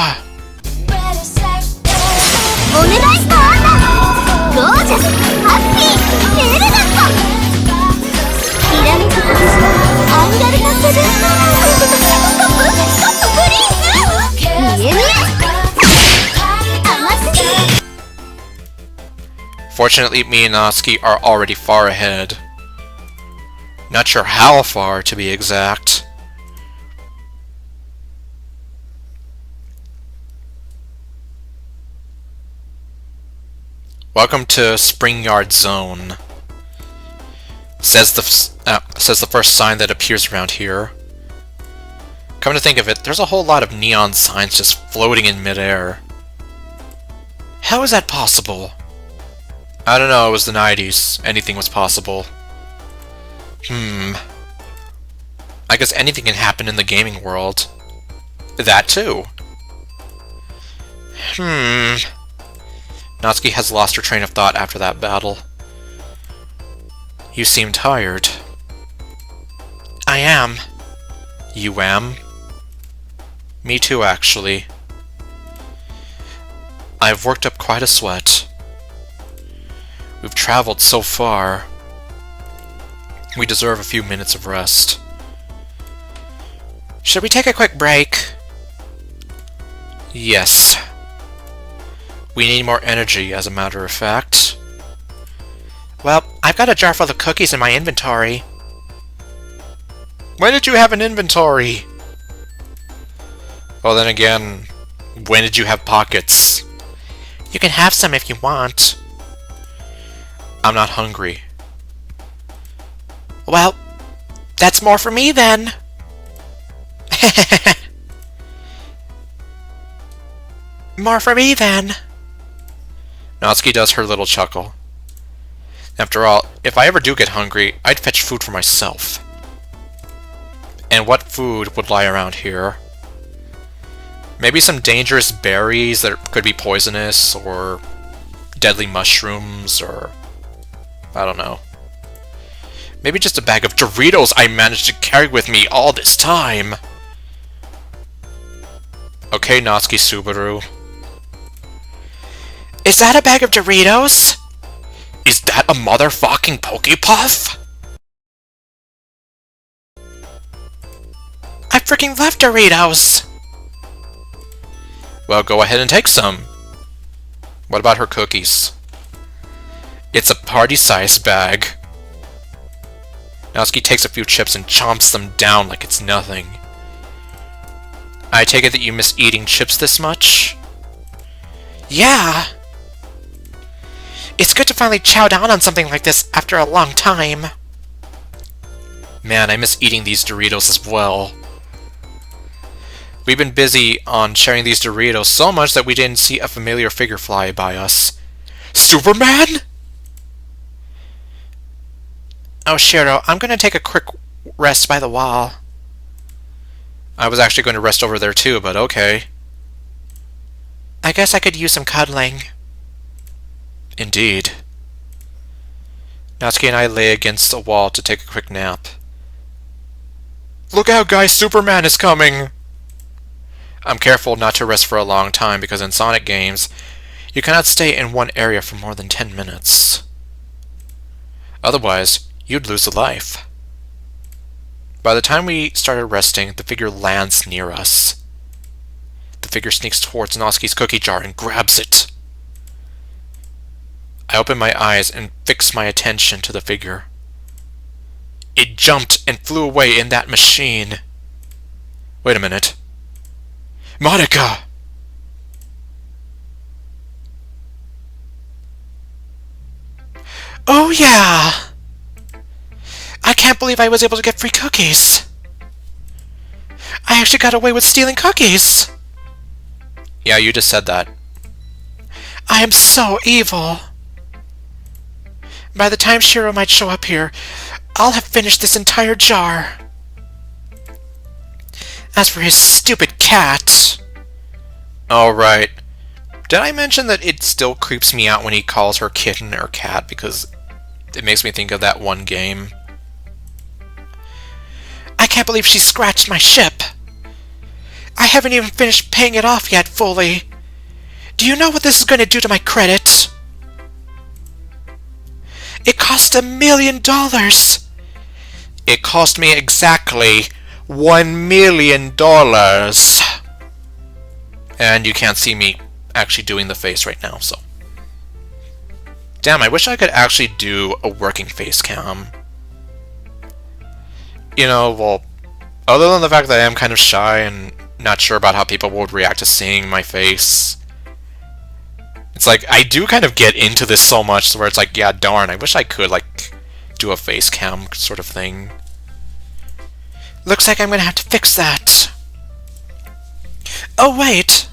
Fortunately, me and Natsuki are already far ahead. Not sure how far, to be exact. Welcome to Spring Yard Zone. Says the first sign that appears around here. Come to think of it, there's a whole lot of neon signs just floating in midair. How is that possible? I don't know, it was the 90s. Anything was possible. I guess anything can happen in the gaming world. That too. Natsuki has lost her train of thought after that battle. You seem tired. I am. You am? Me too, actually. I've worked up quite a sweat. We've traveled so far. We deserve a few minutes of rest. Should we take a quick break? Yes. We need more energy, as a matter of fact. Well, I've got a jar full of cookies in my inventory. When did you have an inventory? Well, then again, when did you have pockets? You can have some if you want. I'm not hungry. Well, that's more for me then. More for me then. Natsuki does her little chuckle. After all, if I ever do get hungry, I'd fetch food for myself. And what food would lie around here? Maybe some dangerous berries that could be poisonous, or deadly mushrooms, or I don't know. Maybe just a bag of Doritos I managed to carry with me all this time. Okay, Natsuki Subaru. Is that a bag of Doritos? Is that a motherfucking Pokepuff? I freaking love Doritos! Well, go ahead and take some. What about her cookies? It's a party-sized bag. Natsuki takes a few chips and chomps them down like it's nothing. I take it that you miss eating chips this much? Yeah! It's good to finally chow down on something like this after a long time. Man, I miss eating these Doritos as well. We've been busy on sharing these Doritos so much that we didn't see a familiar figure fly by us. Superman?! Oh, Shiro, I'm gonna take a quick rest by the wall. I was actually going to rest over there too, but okay. I guess I could use some cuddling. Indeed. Natsuki and I lay against the wall to take a quick nap. Look out, guys! Superman is coming! I'm careful not to rest for a long time because in Sonic games, you cannot stay in one area for more than 10 minutes. Otherwise, you'd lose a life. By the time we started resting, the figure lands near us. The figure sneaks towards Natsuki's cookie jar and grabs it. I open my eyes and fix my attention to the figure. It jumped and flew away in that machine. Wait a minute. Monika! Oh yeah! I can't believe I was able to get free cookies. I actually got away with stealing cookies. Yeah, you just said that. I am so evil. By the time Shiro might show up here, I'll have finished this entire jar. As for his stupid cat... Oh, right. Did I mention that it still creeps me out when he calls her kitten or cat, because it makes me think of that one game? I can't believe she scratched my ship. I haven't even finished paying it off yet fully. Do you know what this is going to do to my credit? It cost $1 million. It cost me exactly $1 million. And you can't see me actually doing the face right now, so... Damn, I wish I could actually do a working face cam. You know, well, other than the fact that I am kind of shy and not sure about how people would react to seeing my face, it's like, I do kind of get into this so much where it's like, yeah, darn, I wish I could, like, do a face cam sort of thing. Looks like I'm gonna have to fix that. Oh, wait.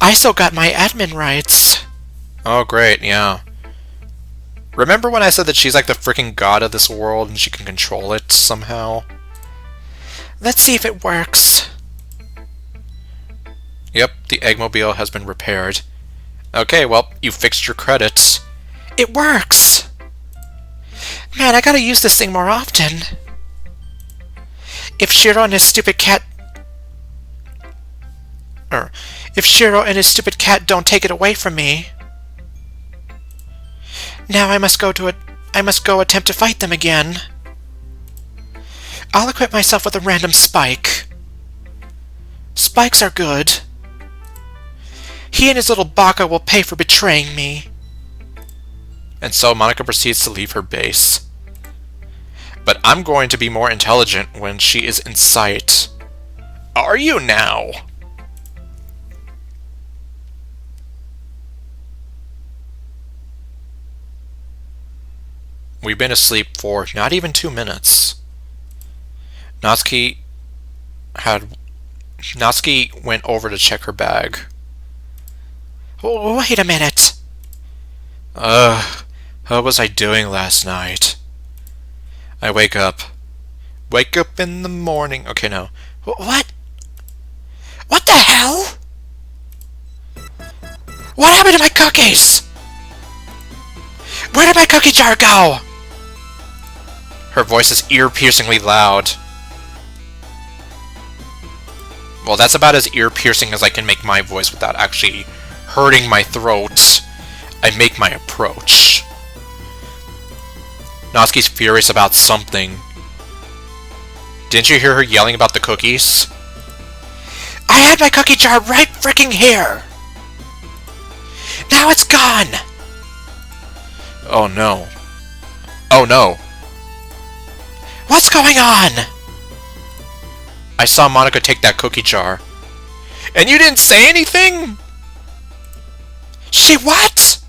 I still got my admin rights. Oh, great, yeah. Remember when I said that she's like the freaking god of this world and she can control it somehow? Let's see if it works. Yep, the Eggmobile has been repaired. Okay, well, you fixed your credits. It works! Man, I gotta use this thing more often. If Shiro and his stupid cat... if Shiro and his stupid cat don't take it away from me... Now I must go attempt to fight them again. I'll equip myself with a random spike. Spikes are good. He and his little baka will pay for betraying me. And so Monika proceeds to leave her base. But I'm going to be more intelligent when she is in sight. Are you now? We've been asleep for not even 2 minutes. Natsuki went over to check her bag. Oh, wait a minute. What was I doing last night? I wake up. Wake up in the morning. Okay, no. What? What the hell? What happened to my cookies? Where did my cookie jar go? Her voice is ear-piercingly loud. Well, that's about as ear-piercing as I can make my voice without actually hurting my throat. I make my approach. Natsuki's furious about something. Didn't you hear her yelling about the cookies? I had my cookie jar right freaking here! Now it's gone! Oh no. Oh no. What's going on? I saw Monika take that cookie jar. And you didn't say anything? She what?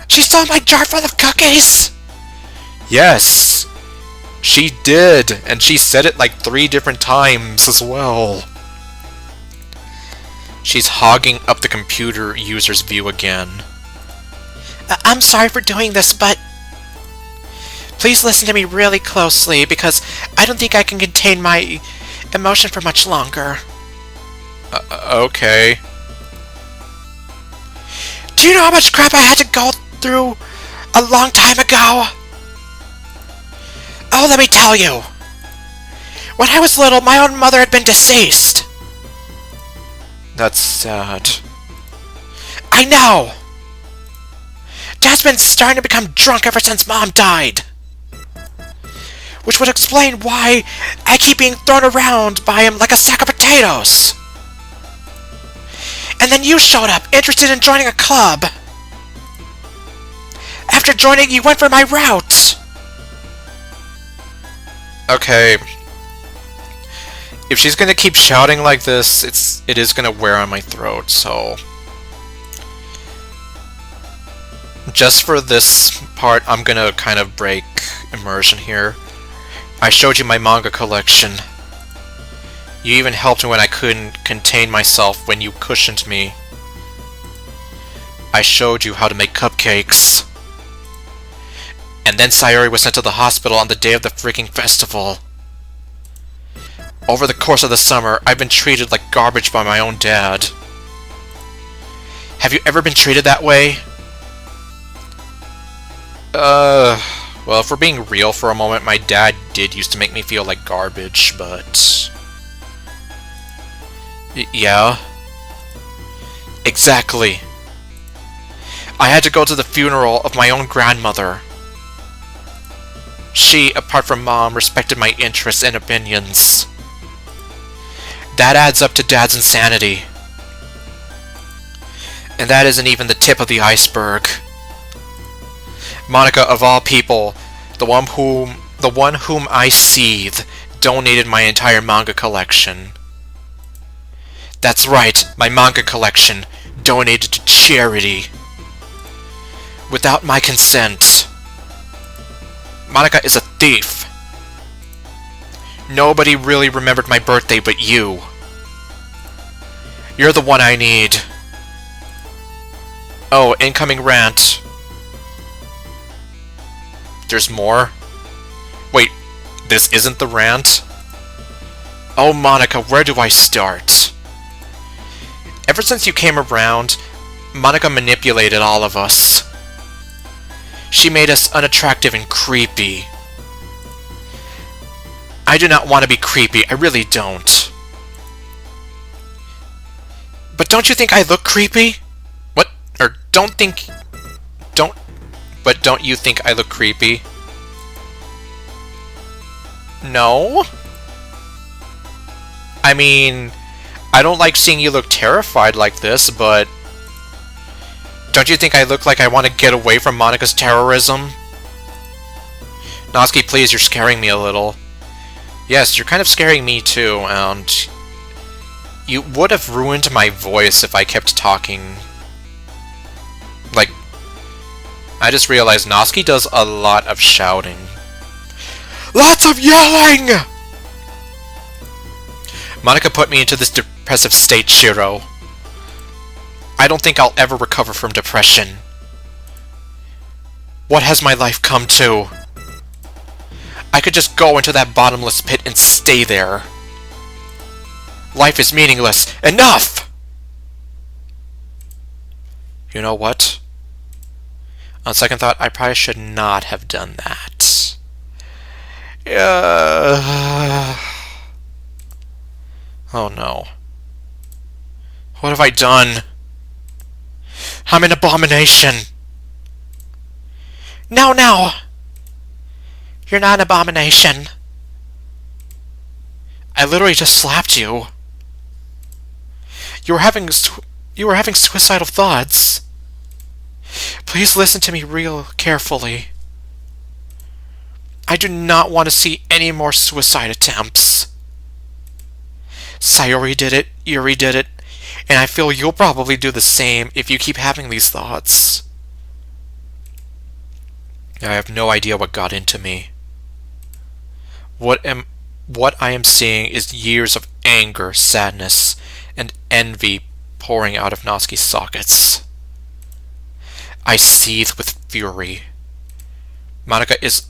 She stole my jar full of cookies? Yes. She did. And she said it like 3 different times as well. She's hogging up the computer user's view again. I'm sorry for doing this, but... Please listen to me really closely, because I don't think I can contain my emotion for much longer. Okay. Do you know how much crap I had to go through a long time ago? Oh, let me tell you. When I was little, my own mother had been deceased. That's sad. I know! Dad's been starting to become drunk ever since Mom died. Which would explain why I keep being thrown around by him like a sack of potatoes. And then you showed up, interested in joining a club. After joining, you went for my route. Okay. If she's gonna keep shouting like this, it is gonna wear on my throat, so... Just for this part, I'm gonna kind of break immersion here. I showed you my manga collection. You even helped me when I couldn't contain myself when you cushioned me. I showed you how to make cupcakes. And then Sayori was sent to the hospital on the day of the freaking festival. Over the course of the summer, I've been treated like garbage by my own dad. Have you ever been treated that way? Well, if we're being real for a moment, my dad did used to make me feel like garbage, but... yeah? Exactly. I had to go to the funeral of my own grandmother. She, apart from Mom, respected my interests and opinions. That adds up to Dad's insanity. And that isn't even the tip of the iceberg. Monika, of all people, the one whom I seethe, donated my entire manga collection. That's right, my manga collection, donated to charity. Without my consent. Monika is a thief. Nobody really remembered my birthday but you. You're the one I need. Oh, incoming rant. There's more? Wait, this isn't the rant? Oh, Monika, where do I start? Ever since you came around, Monika manipulated all of us. She made us unattractive and creepy. I do not want to be creepy, I really don't. But don't you think I look creepy? What? Or don't you think I look creepy? No? I mean, I don't like seeing you look terrified like this, but... don't you think I look like I want to get away from Monika's terrorism? Natsuki, please, you're scaring me a little. Yes, you're kind of scaring me too, and... you would have ruined my voice if I kept talking. Like... I just realized Natsuki does a lot of shouting. Lots of yelling! Monika put me into this depressive state, Shiro. I don't think I'll ever recover from depression. What has my life come to? I could just go into that bottomless pit and stay there. Life is meaningless. Enough! You know what? On second thought, I probably should not have done that. Oh no. What have I done? I'm an abomination! No, no! You're not an abomination. I literally just slapped you. You were having suicidal thoughts. Please listen to me real carefully. I do not want to see any more suicide attempts. Sayori did it, Yuri did it, and I feel you'll probably do the same if you keep having these thoughts. I have no idea what got into me. What I am seeing is years of anger, sadness, and envy pouring out of Natsuki's sockets. I seethe with fury. Monika is...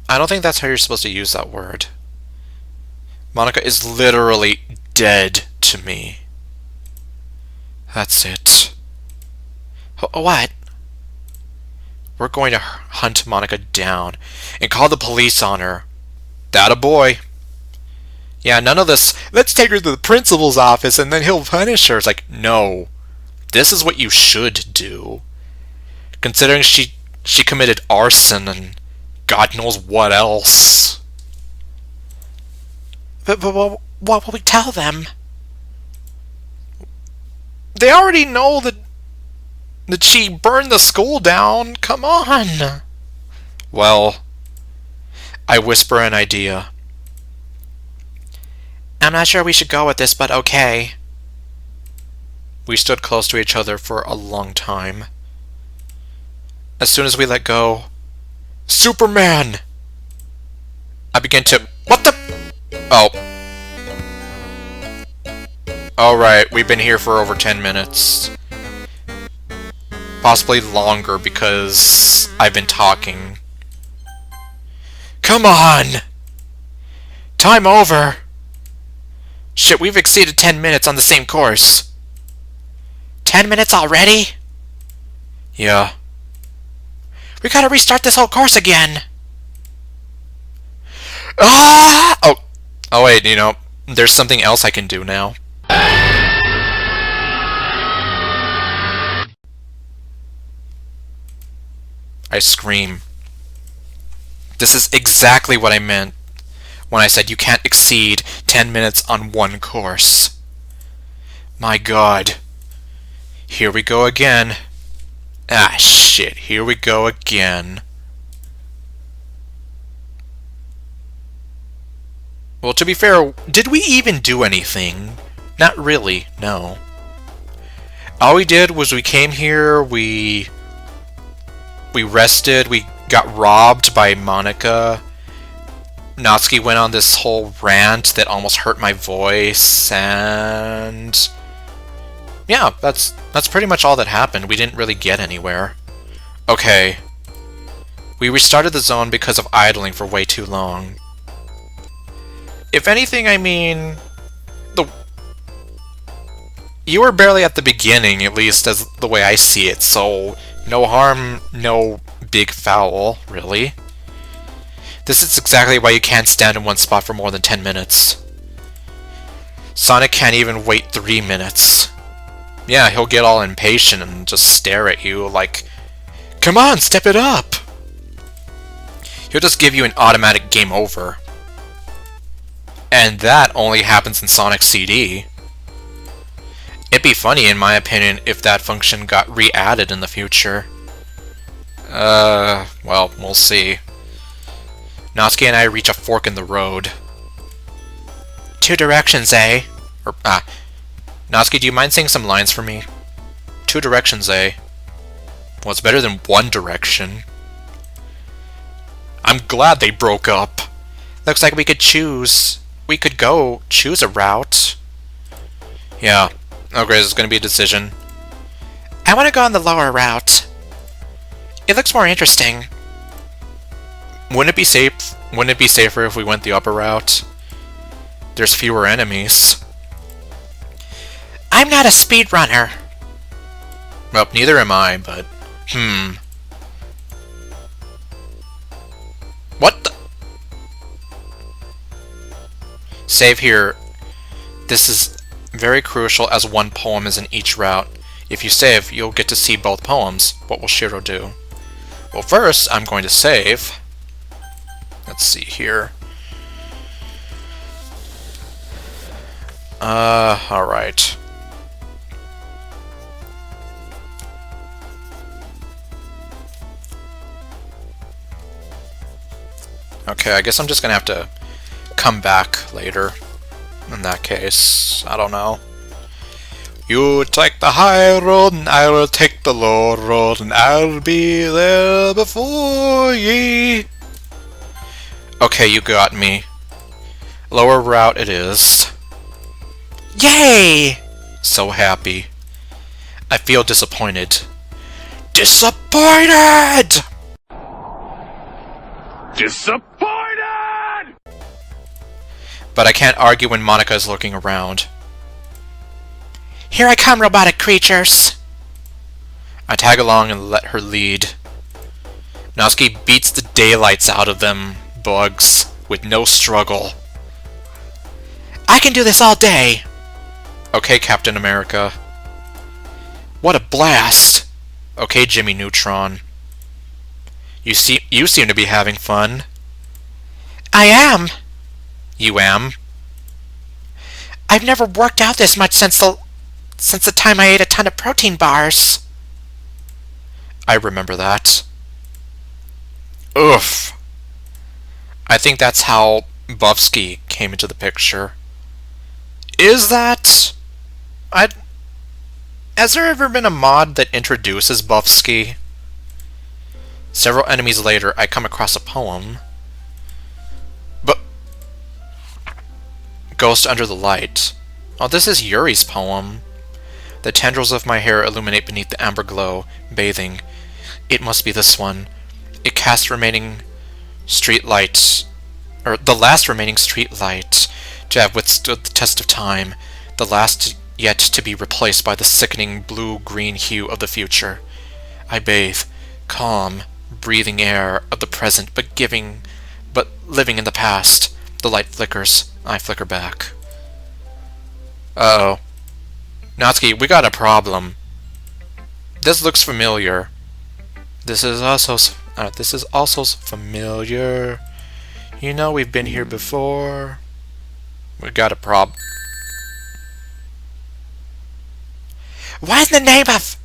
I don't think that's how you're supposed to use that word. Monika is literally dead to me. That's it. What? We're going to hunt Monika down and call the police on her. That a boy. Yeah, none of this, let's take her to the principal's office and then he'll punish her. It's like, no. This is what you should do. Considering she committed arson and God knows what else. But what will we tell them? They already know that she burned the school down. Come on. Well, I whisper an idea. I'm not sure we should go with this, but okay. We stood close to each other for a long time. As soon as we let go, Superman! I begin to... What the... Oh. Alright, we've been here for over 10 minutes. Possibly longer because I've been talking. Come on! Time over! Shit, we've exceeded 10 minutes on the same course. 10 minutes already? Yeah. We gotta restart this whole course again. Ah! Oh wait, you know, there's something else I can do now. I scream. This is exactly what I meant when I said you can't exceed 10 minutes on one course. My god. Here we go again. Ah, shit. Here we go again. Well, to be fair, did we even do anything? Not really, no. All we did was we came here, we rested, we got robbed by Monika. Natsuki went on this whole rant that almost hurt my voice, and... yeah, that's pretty much all that happened. We didn't really get anywhere. Okay. We restarted the zone because of idling for way too long. If anything, I mean... You were barely at the beginning, at least as the way I see it, so... no harm, no big foul, really. This is exactly why you can't stand in one spot for more than 10 minutes. Sonic can't even wait 3 minutes. Yeah, he'll get all impatient and just stare at you like, come on, step it up! He'll just give you an automatic game over. And that only happens in Sonic CD. It'd be funny, in my opinion, if that function got re-added in the future. Well, we'll see. Natsuki and I reach a fork in the road. 2 directions, eh? Natsuki, do you mind saying some lines for me? 2 directions, eh? Well, it's better than 1 direction. I'm glad they broke up. Looks like we could choose. We could go choose a route. Yeah. Oh, great, it's gonna be a decision. I want to go on the lower route. It looks more interesting. Wouldn't it be safer if we went the upper route? There's fewer enemies. I'm not a speedrunner. Well, neither am I, but... What the... Save here. This is very crucial as 1 poem is in each route. If you save, you'll get to see both poems. What will Shiro do? Well, first, I'm going to save. Let's see here. Alright. Okay, I guess I'm just gonna have to come back later. In that case, I don't know. You take the high road and I will take the low road and I'll be there before ye. Okay, you got me. Lower route it is. Yay! So happy. I feel disappointed. Disappointed! Disappointed! But I can't argue when Monika is looking around. Here I come, robotic creatures! I tag along and let her lead. Natsuki beats the daylights out of them bugs with no struggle. I can do this all day! Okay, Captain America. What a blast! Okay, Jimmy Neutron. You seem to be having fun. I am! You am? I've never worked out this much since the time I ate a ton of protein bars. I remember that. Oof. I think that's how Buffsky came into the picture. Is that... Has there ever been a mod that introduces Buffsky? Several enemies later, I come across a poem. But Ghost Under the Light. Oh, this is Yuri's poem. The tendrils of my hair illuminate beneath the amber glow, bathing. It must be this one. It casts remaining street light, or the last remaining street light to have withstood the test of time, the last yet to be replaced by the sickening blue-green hue of the future. I bathe, calm, breathing air of the present, but living in the past. The light flickers. I flicker back. Uh-oh. Natsuki, we got a problem. This looks familiar. This is also familiar. You know we've been here before. We got a problem. What in the name of...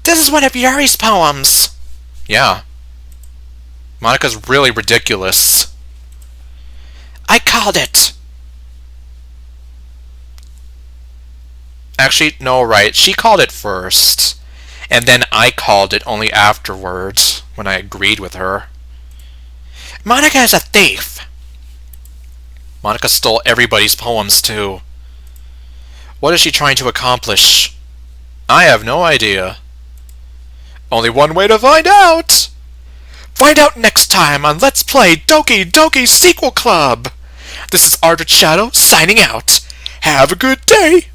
This is one of Yuri's poems! Yeah. Monika's really ridiculous. I called it! Actually, no, right. She called it first. And then I called it only afterwards, when I agreed with her. Monika is a thief! Monika stole everybody's poems, too. What is she trying to accomplish? I have no idea. Only one way to find out! Find out next time on Let's Play Doki Sequel Club! This is ArdrethShadow signing out. Have a good day!